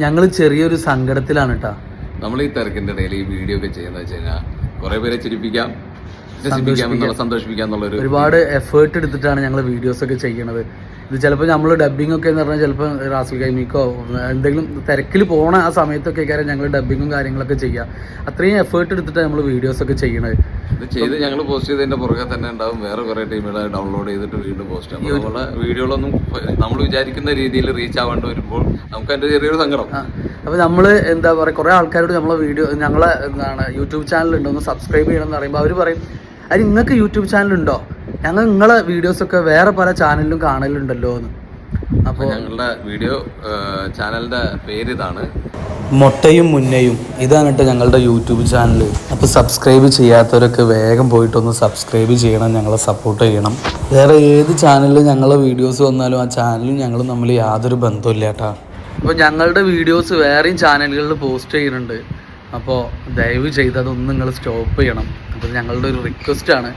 ഞങ്ങൾ ചെറിയൊരു സങ്കടത്തിലാണ് കേട്ടോ. നമ്മൾ ഈ തിരക്കിന്റെ ഇടയിൽ ഈ വീഡിയോ ഒക്കെ ചെയ്യുന്നത് വെച്ച് കഴിഞ്ഞാൽ കുറെ പേരെ ചിരിപ്പിക്കാം, സന്തോഷിപ്പിക്കാം എന്നുള്ളൊരു ഒരുപാട് എഫേർട്ട് എടുത്തിട്ടാണ് ഞങ്ങൾ വീഡിയോസ് ഒക്കെ ചെയ്യണത്. ഇത് ചിലപ്പോൾ നമ്മൾ ഡബ്ബിംഗ് ഒക്കെ എന്ന് പറഞ്ഞാൽ ചിലപ്പോൾ റാസൽ കൈമിക്കോ എന്തെങ്കിലും തിരക്കിൽ പോണ ആ സമയത്തൊക്കെ കാര്യം ഞങ്ങൾ ഡബ്ബിങ്ങും കാര്യങ്ങളൊക്കെ ചെയ്യുക. അത്രയും എഫേർട്ട് എടുത്തിട്ടാണ് നമ്മൾ വീഡിയോസ് ഒക്കെ ചെയ്യണത്. ഇത് ചെയ്ത് ഞങ്ങൾ പോസ്റ്റ് ചെയ്തതിന്റെ പുറകെ തന്നെ ഉണ്ടാവും വേറെ കുറെ ടീമുകൾ ഡൗൺലോഡ് ചെയ്തിട്ട് വീണ്ടും പോസ്റ്റ് ചെയ്യും. അതുപോലെ വീഡിയോകളൊന്നും നമ്മൾ വിചാരിക്കുന്ന രീതിയിൽ റീച്ച് ആവാണ്ട് വരുമ്പോൾ നമുക്ക് അതിന്റെ ചെറിയൊരു സങ്കടം. അപ്പോൾ നമ്മൾ എന്താ പറയുക, കുറേ ആൾക്കാരോട് നമ്മളെ വീഡിയോ ഞങ്ങളെ യൂട്യൂബ് ചാനൽ ഉണ്ടോ ഒന്ന് സബ്സ്ക്രൈബ് ചെയ്യണം എന്ന് പറയുമ്പോൾ അവർ പറയും അത് നിങ്ങൾക്ക് യൂട്യൂബ് ചാനലുണ്ടോ, ഞങ്ങൾ നിങ്ങളെ വീഡിയോസൊക്കെ വേറെ പല ചാനലിലും കാണലുണ്ടല്ലോ എന്ന്. അപ്പോൾ ഞങ്ങളുടെ വീഡിയോ ചാനലിന്റെ പേര് ഇതാണ്, മൊട്ടയും മുന്നയും. ഇതാണ് കേട്ടോ ഞങ്ങളുടെ യൂട്യൂബ് ചാനൽ. അപ്പോൾ സബ്സ്ക്രൈബ് ചെയ്യാത്തവരൊക്കെ വേഗം പോയിട്ടൊന്ന് സബ്സ്ക്രൈബ് ചെയ്യണം, ഞങ്ങളെ സപ്പോർട്ട് ചെയ്യണം. വേറെ ഏത് ചാനലിൽ ഞങ്ങളെ വീഡിയോസ് വന്നാലും ആ ചാനലും ഞങ്ങളും തമ്മിൽ യാതൊരു ബന്ധമില്ല കേട്ടോ. അപ്പോൾ ഞങ്ങളുടെ വീഡിയോസ് വേറെയും ചാനലുകളിൽ പോസ്റ്റ് ചെയ്യുന്നുണ്ട്. അപ്പോൾ ദയവ് ചെയ്ത് അതൊന്നും നിങ്ങൾ സ്റ്റോപ്പ് ചെയ്യണം. അപ്പോൾ ഞങ്ങളുടെ ഒരു റിക്വസ്റ്റാണ്.